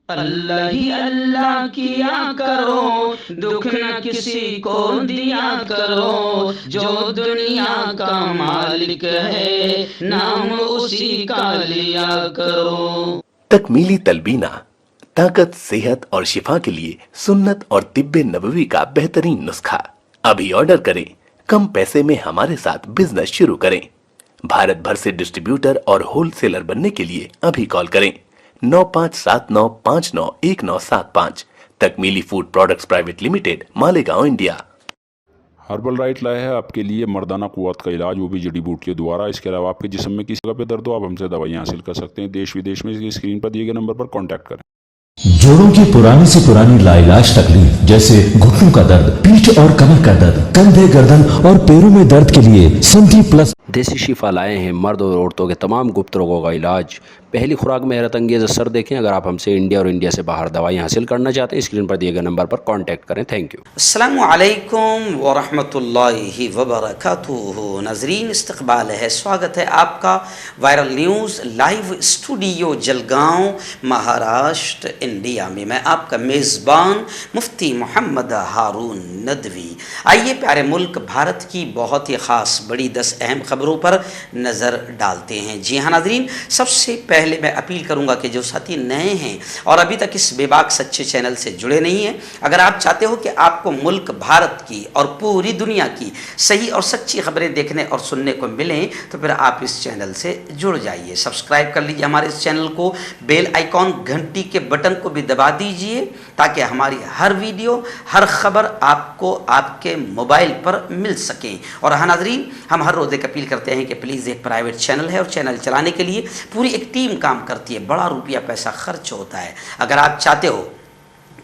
اللہ ہی اللہ کیا کرو، دکھ نہ کسی کو دیا کرو، جو دنیا کا مالک ہے نام اسی کا لیا کرو۔ تکمیلی تلبینہ طاقت، صحت اور شفا کے لیے سنت اور طب نبوی کا بہترین نسخہ۔ ابھی آرڈر کریں، کم پیسے میں ہمارے ساتھ بزنس شروع کریں۔ بھارت بھر سے ڈسٹریبیوٹر اور ہول سیلر بننے کے لیے ابھی کال کریں 9579591975۔ Takmeeli food products private limited, Malegaon, India. Herbal right لائے ہے آپ کے لیے مردانہ قوت کا علاج، وہ بھی جڑی بوٹیوں دوارا۔ اس کے علاوہ آپ کے جسم میں کسی جگہ پہ درد ہو، آپ ہم سے دوائیاں حاصل کر سکتے ہیں دیش ودیش میں۔ اسکرین پر دیے گئے نمبر پر کانٹیکٹ کریں۔ جوڑوں کی پرانی سے پرانی لاعلاج تکلیف جیسے گھٹنوں کا درد، پیٹھ اور کمر کا درد، کندھے، گردن اور پیروں میں درد کے لیے سنٹی پلس دیسی شفا لائے ہیں مرد اور عورتوں کے تمام گپت روگوں کا علاج۔ پہلی خوراک میں حیرت انگیز اثر دیکھیں۔ اگر آپ ہم سے انڈیا اور انڈیا سے باہر دوائیں حاصل کرنا چاہتے ہیں، اسکرین پر دیے گئے نمبر پر کانٹیکٹ کریں۔ Thank you. السلام علیکم ورحمۃ اللہ وبرکاتہ۔ ناظرین، استقبال ہے، سواگت ہے آپ کا viral news live studio Jalgaon, Maharashtra, India میں۔ میں آپ کا میزبان مفتی محمد ہارون ندوی۔ آئیے پیارے ملک بھارت کی بہت ہی خاص بڑی 10 اہم خبروں پر نظر ڈالتے ہیں۔ جی ہاں ناظرین، سب سے پہلے میں اپیل کروں گا کہ جو ساتھی نئے ہیں اور ابھی تک اس بے باک سچے چینل سے جڑے نہیں ہیں، اگر آپ چاہتے ہو کہ آپ کو ملک بھارت کی اور پوری دنیا کی صحیح اور سچی خبریں دیکھنے اور سننے کو ملیں تو پھر آپ اس چینل سے جڑ جائیے، سبسکرائب کر لیجیے ہمارے اس چینل کو، بیل آئیکن گھنٹی کے بٹن کو بھی دبا دیجیے تاکہ ہماری ہر ویڈیو، ہر خبر آپ کو آپ کے موبائل پر مل سکیں۔ اور ہاں ناظرین، ہم ہر روز ایک اپیل کرتے ہیں کہ پلیز، ایک پرائیویٹ چینل ہے اور چینل چلانے کے لیے پوری ایک ٹیم کام کرتی ہے، بڑا روپیہ پیسہ خرچ ہوتا ہے۔ اگر آپ چاہتے ہو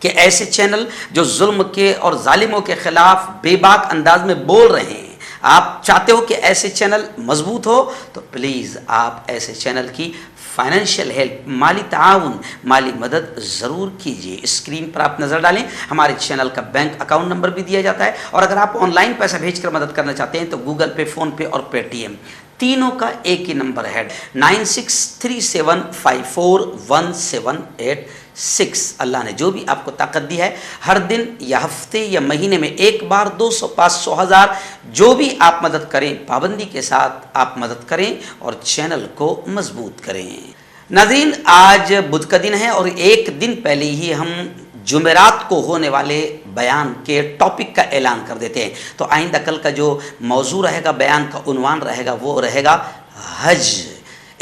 کہ ایسے چینل جو ظلم کے اور ظالموں کے خلاف بے باک انداز میں بول رہے ہیں، آپ چاہتے ہو کہ ایسے چینل مضبوط ہو، تو پلیز آپ ایسے چینل کی فائنینشیل ہیلپ، مالی تعاون، مالی مدد ضرور کیجیے۔ اسکرین پر آپ نظر ڈالیں، ہمارے چینل کا بینک اکاؤنٹ نمبر بھی دیا جاتا ہے، اور اگر آپ آن لائن پیسہ بھیج کر مدد کرنا چاہتے ہیں تو گوگل پے، فون پے اور پے ٹی ایم تینوں کا ایک ہی نمبر ہے 9637541786۔ اللہ نے جو بھی آپ کو طاقت دی ہے، ہر دن یا ہفتے یا مہینے میں ایک بار 200، 500، 1000 جو بھی آپ مدد کریں، پابندی کے ساتھ آپ مدد کریں اور چینل کو مضبوط کریں۔ ناظرین، آج بدھ کا دن ہے اور ایک دن پہلے ہی ہم جمعرات کو ہونے والے بیان کے ٹاپک کا اعلان کر دیتے ہیں، تو آئندہ کل کا جو موضوع رہے گا، بیان کا عنوان رہے گا، وہ رہے گا حج،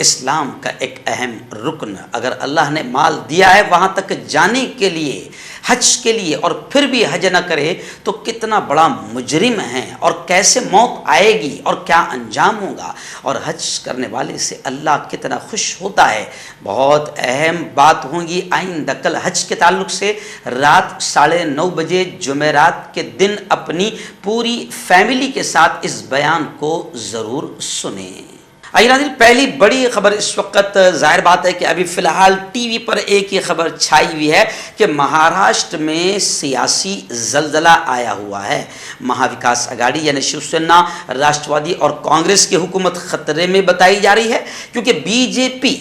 اسلام کا ایک اہم رکن۔ اگر اللہ نے مال دیا ہے وہاں تک جانے کے لیے، حج کے لیے، اور پھر بھی حج نہ کرے تو کتنا بڑا مجرم ہے، اور کیسے موت آئے گی اور کیا انجام ہوگا، اور حج کرنے والے سے اللہ کتنا خوش ہوتا ہے۔ بہت اہم بات ہوگی آئندہ کل حج کے تعلق سے۔ رات 9:30 بجے جمعرات کے دن اپنی پوری فیملی کے ساتھ اس بیان کو ضرور سنیں۔ آئیے ناظرین، پہلی بڑی خبر اس وقت ظاہر بات ہے کہ ابھی فی الحال ٹی وی پر ایک ہی خبر چھائی ہوئی ہے کہ مہاراشٹر میں سیاسی زلزلہ آیا ہوا ہے۔ مہا وکاس اگاڑی یعنی شیو سینا، راشٹروادی اور کانگریس کی حکومت خطرے میں بتائی جا رہی ہے، کیونکہ بی جے پی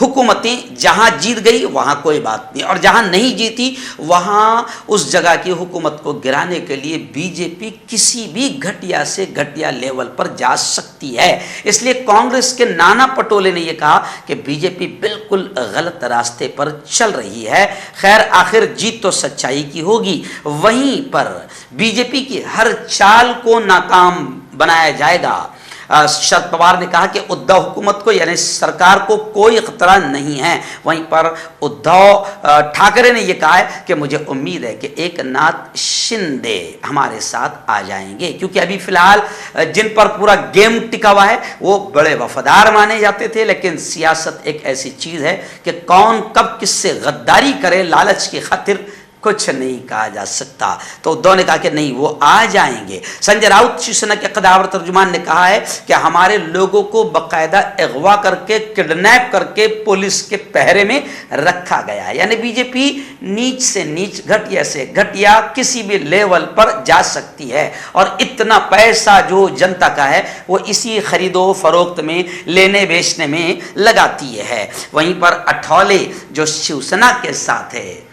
حکومتیں جہاں جیت گئی وہاں کوئی بات نہیں، اور جہاں نہیں جیتی وہاں اس جگہ کی حکومت کو گرانے کے لیے بی جے پی کسی بھی گھٹیا سے گھٹیا لیول پر جا سکتی ہے۔ اس لیے کانگریس کے نانا پٹولے نے یہ کہا کہ بی جے پی بالکل غلط راستے پر چل رہی ہے۔ خیر، آخر جیت تو سچائی کی ہوگی، وہیں پر بی جے پی کی ہر چال کو ناکام بنایا جائے گا۔ شرد پوار نے کہا کہ ادھو حکومت کو یعنی سرکار کو کوئی خطرہ نہیں ہے۔ وہیں پر ادھو ٹھاکرے نے یہ کہا ہے کہ مجھے امید ہے کہ ایک ناتھ شندے ہمارے ساتھ آ جائیں گے، کیونکہ ابھی فی الحال جن پر پورا گیم ٹکا ہوا ہے وہ بڑے وفادار مانے جاتے تھے، لیکن سیاست ایک ایسی چیز ہے کہ کون کب کس سے غداری کرے، لالچ کی خاطر कुछ नहीं कहा जा सकता। तो उद्धव ने कहा कि नहीं, वो आ जाएंगे। संजय राउत शिवसेना के कदावर तर्जुमान ने कहा है कि हमारे लोगों को बकायदा अगवा करके, किडनैप करके पुलिस के पहरे में रखा गया है। यानी बीजेपी नीच से नीच, घटिया से घटिया किसी भी लेवल पर जा सकती है, और इतना पैसा जो जनता का है वो इसी खरीदो फरोख्त में, लेने बेचने में लगाती है। वहीं पर अठौले जो शिवसेना के साथ है,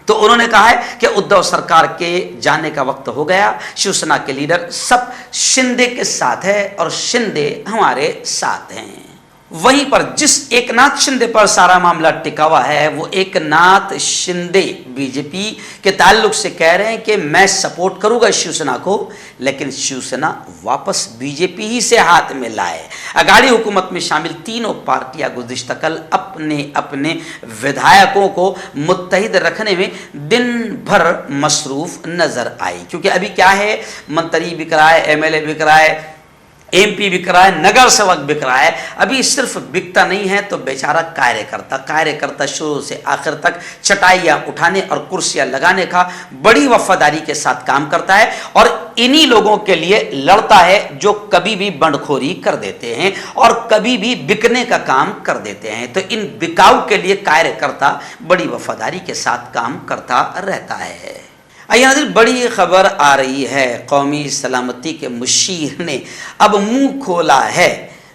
तो उन्होंने कहा है कि उद्धव सरकार के जाने का वक्त हो गया। शिवसेना के लीडर सब शिंदे के साथ है और शिंदे हमारे साथ हैं। वहीं पर जिस एकनाथ शिंदे पर सारा मामला टिका हुआ है, वो एकनाथ शिंदे बीजेपी के ताल्लुक से कह रहे हैं कि मैं सपोर्ट करूंगा शिवसेना को, लेकिन शिवसेना वापस बीजेपी ही से हाथ में लाए। अगाड़ी हुकूमत में शामिल तीनों पार्टियां गुज़िश्ता कल अपने अपने विधायकों को मुत्तहिद रखने में दिन भर मसरूफ नजर आई, क्योंकि अभी क्या है, मंत्री बिक रहा है, एमएलए बिक रहा है, एमपी बिक रहा है, नगर सेवक बिक रहा है। अभी सिर्फ बिकता नहीं है तो बेचारा कार्यकर्ता शुरू से आखिर तक चटाइयाँ उठाने और कुर्सियाँ लगाने का बड़ी वफादारी के साथ काम करता है, और इन्हीं लोगों के लिए लड़ता है जो कभी भी बंडखोरी कर देते हैं और कभी भी बिकने का काम कर देते हैं। तो इन बिकाऊ के लिए कार्यकर्ता बड़ी वफादारी के साथ काम करता रहता है। आइए नाज़रीन, बड़ी खबर आ रही है, कौमी सलामती के मुशीर ने अब मुंह खोला है।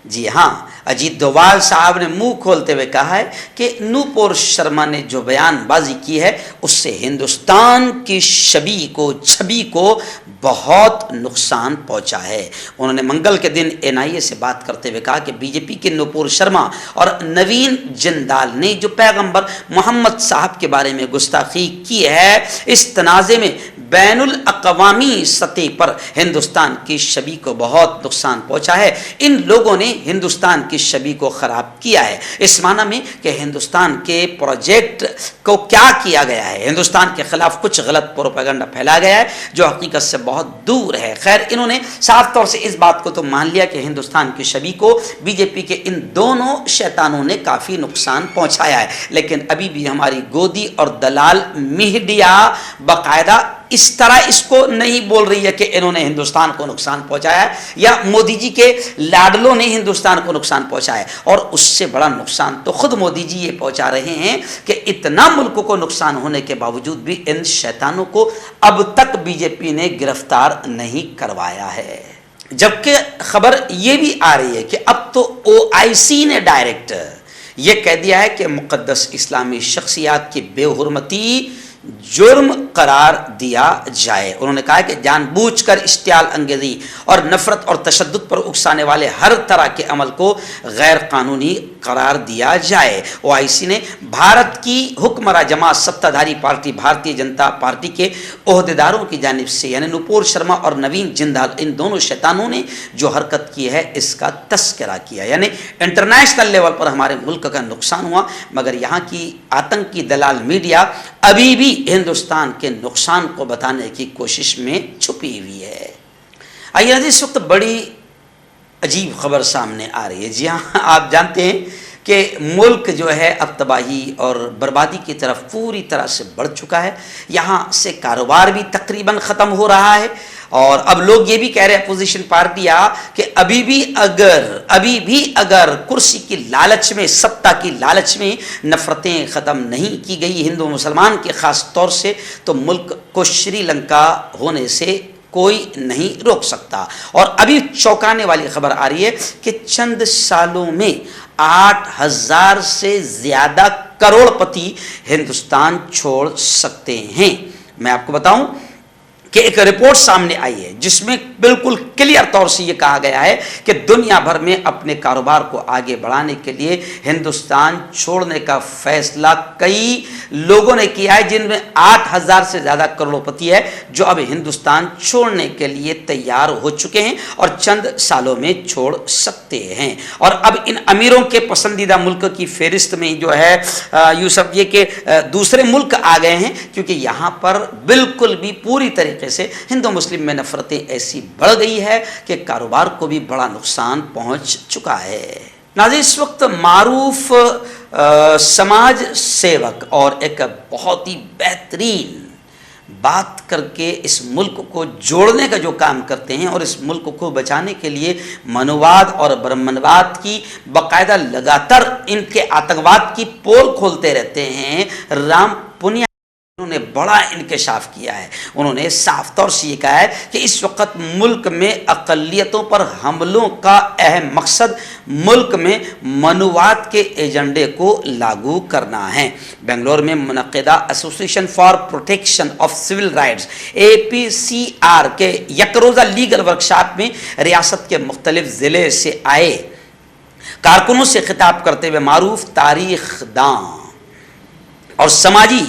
जी हाँ, अजीत डोभाल साहब ने मुंह खोलते हुए कहा है कि नूपुर शर्मा ने जो बयानबाजी की है उससे हिंदुस्तान की छवि को बहुत नुकसान पहुंचा है। उन्होंने मंगल के दिन एनआईए से बात करते हुए कहा कि बीजेपी के नूपुर शर्मा और नवीन जिंदाल ने जो पैगंबर मोहम्मद साहब के बारे में गुस्ताखी की है, इस तनाज़े में बैनुल अक़वामी सतह पर हिंदुस्तान की छवि को बहुत नुकसान पहुंचा है। इन लोगों ने हिंदुस्तान की छवि को खराब किया है, इस माना में कि हिंदुस्तान के प्रोजेक्ट को क्या किया गया है, हिंदुस्तान के खिलाफ कुछ गलत प्रोपेगेंडा फैला गया है जो हकीकत से बहुत दूर है। खैर, इन्होंने साफ तौर से इस बात को तो मान लिया कि हिंदुस्तान की छवि को बीजेपी के इन दोनों शैतानों ने काफ़ी नुकसान पहुंचाया है, लेकिन अभी भी हमारी गोदी और दलाल मीडिया बाकायदा इस तरह इसको नहीं बोल रही है कि इन्होंने हिंदुस्तान को नुकसान पहुंचाया है या मोदी जी के लाडलों ने हिंदुस्तान को नुकसान पहुंचाया है। और उससे बड़ा नुकसान तो खुद मोदी जी ये पहुंचा रहे हैं कि इतना मुल्क को नुकसान होने के बावजूद भी इन शैतानों को अब तक बीजेपी ने गिरफ्तार नहीं करवाया है। जबकि खबर ये भी आ रही है कि अब तो OIC ने डायरेक्ट ये कह दिया है कि मुक़द्दस इस्लामी शख्सियात की बेहुरमती जुर्म करार दिया जाए। उन्होंने कहा कि जानबूझकर इश्तियाल अंगेज़ी और नफरत और तशद्दुद पर उकसाने वाले हर तरह के अमल को गैर कानूनी करार दिया जाए। OIC ने भारत की हुक्मरां जमात सत्ताधारी पार्टी भारतीय जनता पार्टी के ओहदेदारों की जानिब से, यानी नूपुर शर्मा और नवीन जिंदाल, इन दोनों शैतानों ने जो हरकत की है इसका तस्करा किया। यानी इंटरनेशनल लेवल पर हमारे मुल्क का नुकसान हुआ, मगर यहाँ की आतंकी दलाल मीडिया अभी भी हिंदुस्तान के नुकसान को बताने की कोशिश में छुपी हुई है। आइए इस वक्त बड़ी अजीब खबर सामने आ रही है। जी हाँ, आप जानते हैं कि मुल्क जो है अब तबाही और बर्बादी की तरफ पूरी तरह से बढ़ चुका है। यहाँ से कारोबार भी तकरीबन ख़त्म हो रहा है, और अब लोग ये भी कह रहे हैं अपोजिशन पार्टियां कि अभी भी अगर कुर्सी की लालच में, सत्ता की लालच में नफरतें ख़त्म नहीं की गई हिंदू मुसलमान के ख़ास तौर से, तो मुल्क को श्रीलंका होने से कोई नहीं रोक सकता। और अभी चौंकाने वाली खबर आ रही है कि चंद सालों में 8,000 से ज़्यादा करोड़पति हिंदुस्तान छोड़ सकते हैं। मैं आपको बताऊं कि एक रिपोर्ट सामने आई है जिसमें बिल्कुल क्लियर तौर से ये कहा गया है कि दुनिया भर में अपने कारोबार को आगे बढ़ाने के लिए हिंदुस्तान छोड़ने का फैसला कई लोगों ने किया है, जिनमें 8,000 से ज़्यादा करोड़पति है जो अब हिंदुस्तान छोड़ने के लिए तैयार हो चुके हैं और चंद सालों में छोड़ सकते हैं। और अब इन अमीरों के पसंदीदा मुल्क की फहरिस्त में जो है यूँ समझिए कि दूसरे मुल्क आ गए हैं, क्योंकि यहाँ पर बिल्कुल भी पूरी तरीके से हिंदू मुस्लिम में नफरतें ऐसी बढ़ गई है कि कारोबार को भी बड़ा नुकसान पहुंच चुका है। नाज़रीन, इस वक्त मारूफ समाज सेवक और एक बहुत ही बेहतरीन बात करके इस मुल्क को जोड़ने का जो काम करते हैं और इस मुल्क को बचाने के लिए मनुवाद और ब्राह्मणवाद की बाकायदा लगातार इनके आतंकवाद की पोल खोलते रहते हैं, राम पुनिया उन्होंने बड़ा इंकशाफ किया है। उन्होंने साफ तौर से ये कहा है कि इस वक्त मुल्क में अक़लियतों पर हमलों का अहम मकसद मुल्क में मनुवाद के एजेंडे को लागू करना है। बेंगलोर में मुनक़िदा association for protection of civil rights APCR के यकरोज़ा लीगल वर्कशॉप में रियासत के मुख्तलिफ ज़िले से आए कारकुनों से खिताब करते हुए मारूफ तारीख दां और समाजी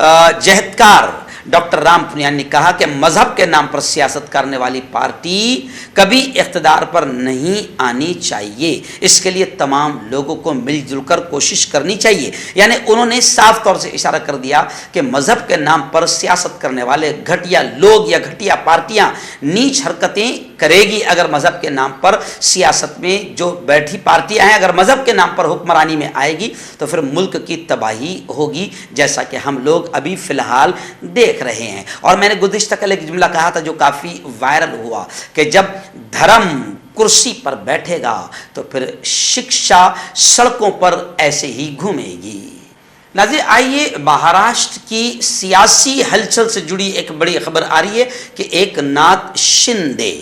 जहदकार डॉक्टर राम पुनिया ने कहा कि मजहब के नाम पर सियासत करने वाली पार्टी कभी इख्तिदार पर नहीं आनी चाहिए, इसके लिए तमाम लोगों को मिलजुल कर कोशिश करनी चाहिए। यानी उन्होंने साफ तौर से इशारा कर दिया कि मजहब के नाम पर सियासत करने वाले घटिया लोग या घटिया पार्टियां नीच हरकतें करेगी। अगर मजहब के नाम पर सियासत में जो बैठी पार्टियां हैं अगर मजहब के नाम पर हुक्मरानी में आएगी तो फिर मुल्क की तबाही होगी, जैसा कि हम लोग अभी फिलहाल देख रहे हैं। और मैंने गुज़िश्ता कल एक जुमला कहा था जो काफ़ी वायरल हुआ कि जब धर्म कुर्सी पर बैठेगा तो फिर शिक्षा सड़कों पर ऐसे ही घूमेगी। नाज़रीन, आइए महाराष्ट्र की सियासी हलचल से जुड़ी एक बड़ी खबर आ रही है कि एकनाथ शिंदे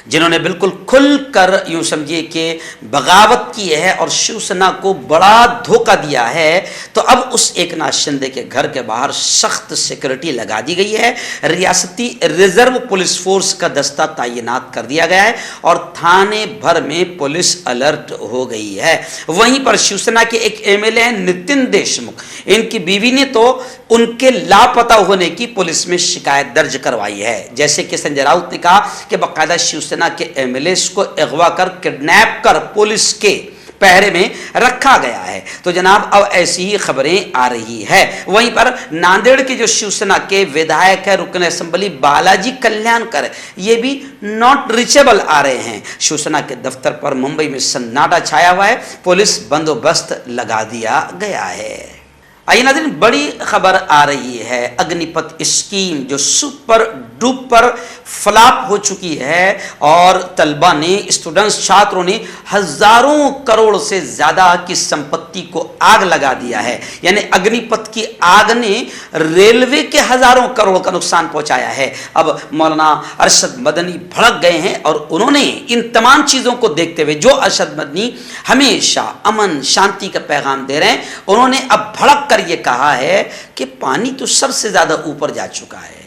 जिन्होंने बिल्कुल खुलकर यूं समझिए कि बगावत की है और शिवसेना को बड़ा धोखा दिया है, तो अब उस एकनाथ शिंदे के घर के बाहर सख्त सिक्योरिटी लगा दी गई है। रियासती रिजर्व पुलिस फोर्स का दस्ता तैनात कर दिया गया है और थाने भर में पुलिस अलर्ट हो गई है। वहीं पर शिवसेना के एक MLA हैं नितिन देशमुख, इनकी बीवी ने तो उनके लापता होने की पुलिस में शिकायत दर्ज करवाई है। जैसे कि संजय राउत ने कहा कि बाकायदा शिवसेना के MLAs को अगवा कर किडनैप कर पुलिस के पहरे में रखा गया है। तो जनाब अब ऐसी ही खबरें आ रही है। वहीं पर नांदेड़ के जो शिवसेना के विधायक है रुकन असेंबली बालाजी कल्याणकर, ये भी नॉट रीचेबल आ रहे हैं। शिवसेना के दफ्तर पर मुंबई में सन्नाटा छाया हुआ है, पुलिस बंदोबस्त लगा दिया गया है। आइए नाज़रीन, बड़ी खबर आ रही है अग्निपथ स्कीम जो सुपर डुपर फ्लॉप हो चुकी है और तलबा ने, स्टूडेंट्स, छात्रों ने हजारों करोड़ से ज्यादा की संपत्ति को आग लगा दिया है। यानी अग्निपथ की आग ने रेलवे के हजारों करोड़ का नुकसान पहुंचाया है। अब मौलाना अरशद मदनी भड़क गए हैं और उन्होंने इन तमाम चीजों को देखते हुए, जो अरशद मदनी हमेशा अमन शांति का पैगाम दे रहे हैं, उन्होंने अब भड़क कर ये कहा है कि पानी तो सबसे ज्यादा ऊपर जा चुका है।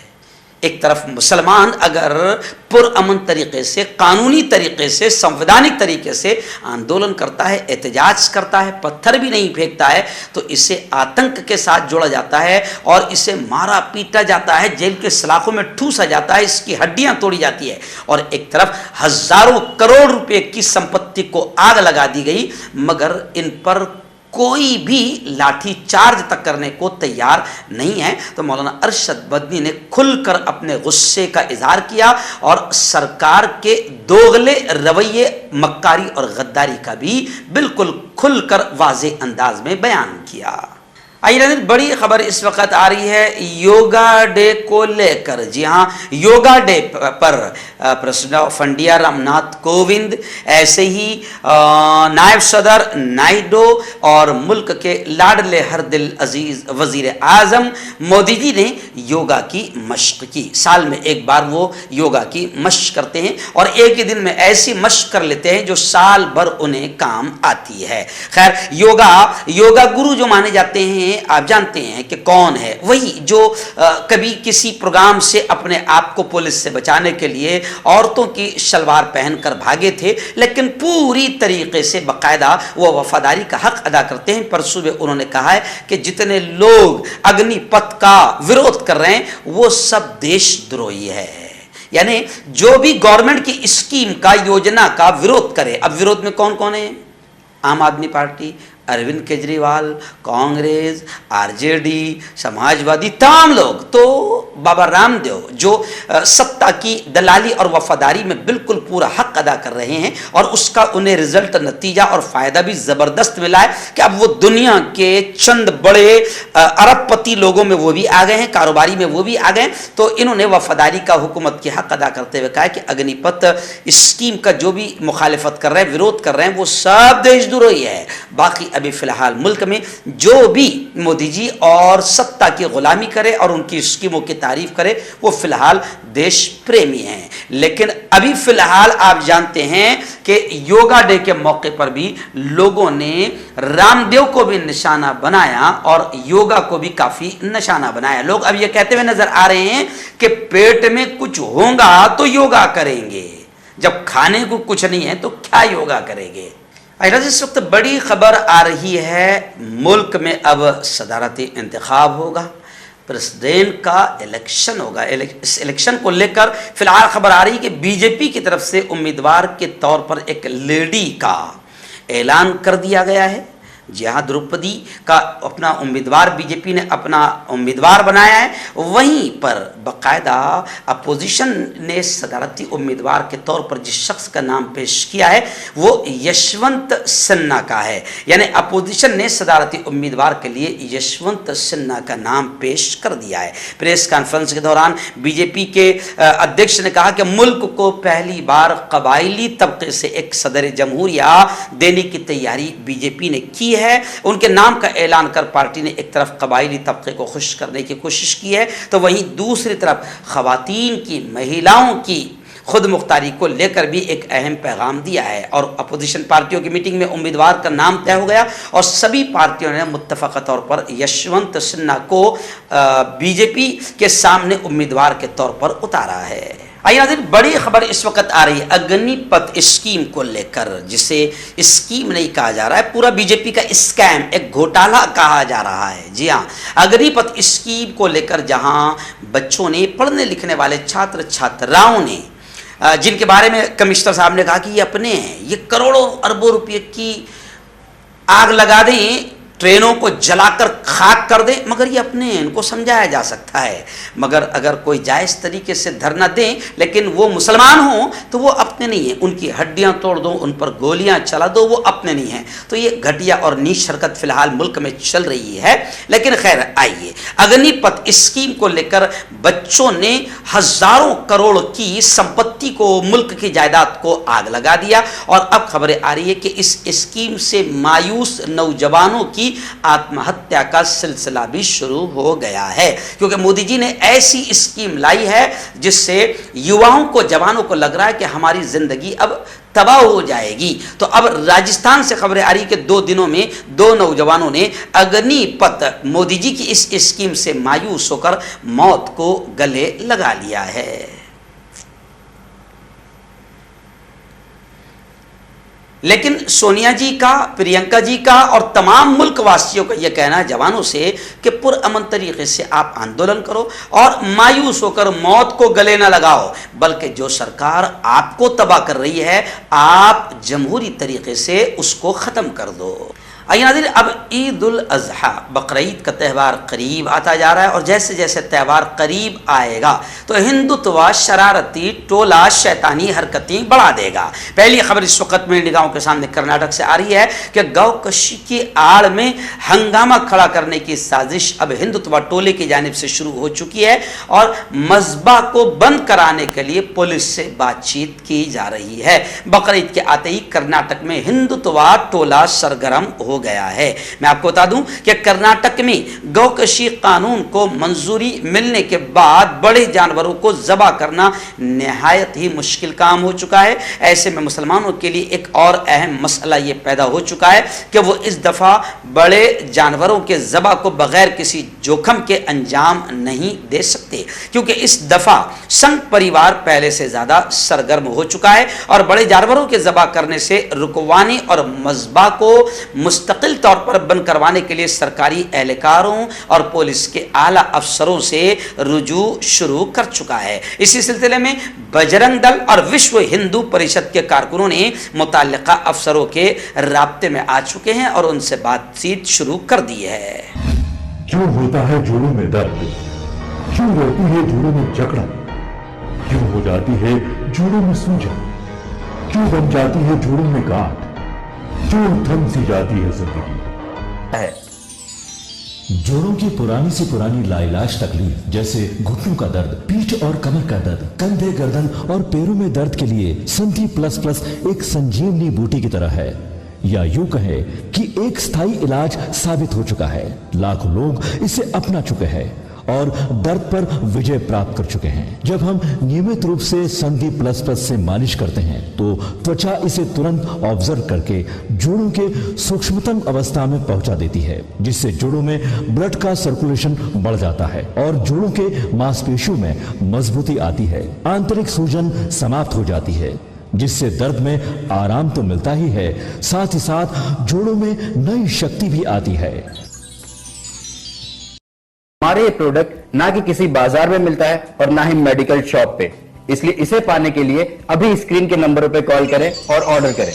एक तरफ मुसलमान अगर पुरअमन तरीके से, कानूनी तरीके से, संवैधानिक तरीके से आंदोलन करता है, एहतजाज करता है, पत्थर भी नहीं फेंकता है, तो इसे आतंक के साथ जोड़ा जाता है और इसे मारा पीटा जाता है, जेल के सलाखों में ठूसा जाता है, इसकी हड्डियां तोड़ी जाती है। और एक तरफ हजारों करोड़ रुपए की संपत्ति को आग लगा दी गई, मगर इन पर कोई भी लाठी चार्ज तक करने को तैयार नहीं है। तो मौलाना अरशद मदनी ने खुलकर अपने गुस्से का इजहार किया और सरकार के दोगले रवैये, मक्कारी और गद्दारी का भी बिल्कुल खुलकर वाज़ेह अंदाज में बयान किया। आइए, बड़ी खबर इस वक्त आ रही है योगा डे को लेकर। जी हाँ, योगा डे पर president of India Ramnath Kovind, ऐसे ही नायब सदर नायडू और मुल्क के लाडले हर दिल अजीज वजीर आजम मोदी जी ने योगा की मश्क की। साल में एक बार वो योगा की मश्क करते हैं और एक ही दिन में ऐसी मश्क कर लेते हैं जो साल भर उन्हें काम आती है। खैर, योगा गुरु जो माने जाते हैं, आप जानते हैं कि कौन है? वही जो कभी किसी प्रोग्राम से अपने आप को पुलिस से बचाने के लिए औरतों की शलवार पहनकर भागे थे, लेकिन पूरी तरीके से बाकायदा वो वफादारी का हक अदा करते हैं। पर सुबह उन्होंने कहा है कि जितने लोग अग्निपथ का विरोध कर रहे हैं वो सब देशद्रोही है। यानी जो भी गवर्नमेंट की स्कीम का, योजना का विरोध करे, अब विरोध में कौन कौन है? आम आदमी पार्टी, अरविंद केजरीवाल, कांग्रेस, आरजेडी, समाजवादी, तमाम लोग तो बाबा रामदेव जो सत्ता की दलाली और वफादारी में बिल्कुल पूरा हक अदा कर रहे हैं और उसका उन्हें रिजल्ट, नतीजा और फ़ायदा भी ज़बरदस्त मिला है कि अब वो दुनिया के चंद बड़े अरबपति लोगों में वो भी आ गए हैं, कारोबारी में वो भी आ गए। तो इन्होंने वफादारी का हुकूमत की हक अदा करते हुए कहा कि अग्निपथ स्कीम का जो भी मुखालिफत कर रहे हैं, विरोध कर रहे हैं, वो सब देशद्रोही है। बाकी अभी फ़िलहाल मुल्क में जो भी मोदी जी और सत्ता की ग़ुलामी करे और उनकी स्कीमों की तारीफ़ करे वो फ़िलहाल देश प्रेमी हैं। लेकिन अभी फ़िलहाल आप जानते हैं कि योगा डे के मौके पर भी लोगों ने रामदेव को भी निशाना बनाया और योगा को भी काफ़ी निशाना बनाया। लोग अब ये कहते हुए नज़र आ रहे हैं कि पेट में कुछ होगा तो योगा करेंगे, जब खाने को कुछ नहीं है तो क्या योगा करेंगे। इस वक्त बड़ी खबर आ रही है, मुल्क में अब सदारती इंतखाब होगा, प्रेसिडेंट का इलेक्शन होगा। इस इलेक्शन को लेकर फिलहाल खबर आ रही है कि बीजेपी की तरफ से उम्मीदवार के तौर पर एक लेडी का ऐलान कर दिया गया है। जी हाँ, द्रौपदी का अपना उम्मीदवार, बीजेपी ने अपना उम्मीदवार बनाया है। वहीं पर बाकायदा अपोजिशन ने सदारती उम्मीदवार के तौर पर जिस शख्स का नाम पेश किया है वो यशवंत सिन्हा का है। यानी अपोजिशन ने सदारती उम्मीदवार के लिए यशवंत सिन्हा का नाम पेश कर दिया है। प्रेस कॉन्फ्रेंस के दौरान बीजेपी के अध्यक्ष ने कहा कि मुल्क को पहली बार कबायली तबके से एक सदर जमहूरिया देने की तैयारी बीजेपी ने की है। उनके नाम का ऐलान कर पार्टी ने एक तरफ कबायली तबके को खुश करने की कोशिश की है तो वहीं दूसरी तरफ खवातीन की, महिलाओं की खुद मुख्तारी को लेकर भी एक अहम पैगाम दिया है। और अपोजिशन पार्टियों की मीटिंग में उम्मीदवार का नाम तय हो गया और सभी पार्टियों ने मुत्तफ़क़ा तौर पर यशवंत सिन्हा को बीजेपी के सामने उम्मीदवार के तौर पर उतारा है। आइए नाज़रीन, बड़ी खबर इस वक्त आ रही है अग्निपथ स्कीम को लेकर, जिसे स्कीम नहीं कहा जा रहा है, पूरा बीजेपी का स्कैम, एक घोटाला कहा जा रहा है। जी हाँ, अग्निपथ स्कीम को लेकर जहाँ बच्चों ने, पढ़ने लिखने वाले छात्र छात्राओं ने, जिनके बारे में कमिश्नर साहब ने कहा कि ये अपने हैं, ये करोड़ों अरबों रुपये की आग लगा दें, ट्रेनों को जलाकर खाक कर दे, मगर ये अपने हैं, इनको समझाया जा सकता है। मगर अगर कोई जायज़ तरीके से धरना दें लेकिन वो मुसलमान हों तो वो अपने नहीं हैं, उनकी हड्डियां तोड़ दो, उन पर गोलियां चला दो, वो अपने नहीं हैं। तो ये घटिया और नीच हरकत फिलहाल मुल्क में चल रही है। लेकिन खैर, आइए, अग्निपथ स्कीम को लेकर बच्चों ने हज़ारों करोड़ की संपत्ति को, मुल्क की जायदाद को आग लगा दिया और अब खबरें आ रही है कि इस स्कीम से मायूस नौजवानों की आत्महत्या का सिलसिला भी शुरू हो गया है, क्योंकि मोदी जी ने ऐसी स्कीम लाई है जिससे युवाओं को, जवानों को लग रहा है कि हमारी जिंदगी अब तबाह हो जाएगी। तो अब राजस्थान से खबरें आ रही कि 2 दिनों में 2 नौजवानों ने अग्निपथ, मोदी जी की इस स्कीम से मायूस होकर मौत को गले लगा लिया है। लेकिन सोनिया जी का, प्रियंका जी का और तमाम मुल्क वासियों का यह कहना है जवानों से कि पुरअमन तरीके से आप आंदोलन करो और मायूस होकर मौत को गले न लगाओ, बल्कि जो सरकार आपको तबाह कर रही है आप जमहूरी तरीके से उसको ख़त्म कर दो। आइए नाज़रीन, अब ईद उल अज़हा, बकरीद का त्यौहार करीब आता जा रहा है और जैसे जैसे त्यौहार करीब आएगा तो हिंदुत्व शरारती टोला शैतानी हरकतें बढ़ा देगा। पहली खबर इस वक्त में गाँव के सामने कर्नाटक से आ रही है कि गौकशी की आड़ में हंगामा खड़ा करने की साजिश अब हिंदुत्व टोले की जानिब से शुरू हो चुकी है और मज़बा को बंद कराने के लिए पुलिस से बातचीत की जा रही है। बकरीद के आते ही कर्नाटक में हिंदुत्व टोला सरगर्म हो गया है। मैं आपको बता दूं कि कर्नाटक में गौकशी कानून को मंजूरी मिलने के बाद बड़े जानवरों को ज़बह करना निहायत ही मुश्किल काम हो चुका है। ऐसे में मुसलमानों के लिए एक और अहम मसला ये पैदा हो चुका है कि वो इस दफ़ा बड़े जानवरों के ज़बह को बगैर किसी जोखम के अंजाम नहीं दे सकते, क्योंकि इस दफ़ा संघ परिवार पहले से ज़्यादा सरगर्म हो चुका है और बड़े जानवरों के ज़बह करने से रुकवाने और मज़बा को मुस्तकिल तौर पर बंद करवाने के लिए सरकारी एहलकारों और पुलिस के आला अफसरों से रुजू शुरू कर चुका है। इसी सिलसिले में बजरंग दल और विश्व हिंदू परिषद के कारकुनों ने मुतल्लिका अफसरों के राब्ते में आ चुके हैं और उनसे बातचीत शुरू कर दी है। क्यों होता है जोड़ों में दर्द, क्यों रहती है जोड़ों में जकड़न, क्यों हो जाती है जोड़ों में सूजन, क्यों बन जाती है जोड़ों में गांठ, क्यों थम सी जाती है जिंदगी। जोड़ों की पुरानी से पुरानी लाइलाज तकलीफ जैसे घुटनों का दर्द, पीठ और कमर का दर्द, कंधे, गर्दन और पैरों में दर्द के लिए संधि प्लस प्लस एक संजीवनी बूटी की तरह है, या यूं कहे कि एक स्थायी इलाज साबित हो चुका है। लाखों लोग इसे अपना चुके हैं और दर्द पर विजय प्राप्त कर चुके हैं। जब हम नियमित रूप से संधि प्लस प्लस से मालिश करते हैं तो त्वचा इसे तुरंत ऑब्जर्व करके जोड़ों के सूक्ष्मतम अवस्था में पहुंचा देती है, जिससे जोड़ों में ब्लड का सर्कुलेशन बढ़ जाता है और जोड़ों के मांसपेशियों में मजबूती आती है। आंतरिक सूजन समाप्त हो जाती है, जिससे दर्द में आराम तो मिलता ही है, साथ ही साथ जोड़ों में नई शक्ति भी आती है। हमारे ये प्रोडक्ट ना कि किसी बाजार में मिलता है और ना ही मेडिकल शॉप पे, इसलिए इसे पाने के लिए अभी स्क्रीन के नंबरों पे कॉल करें और ऑर्डर करें।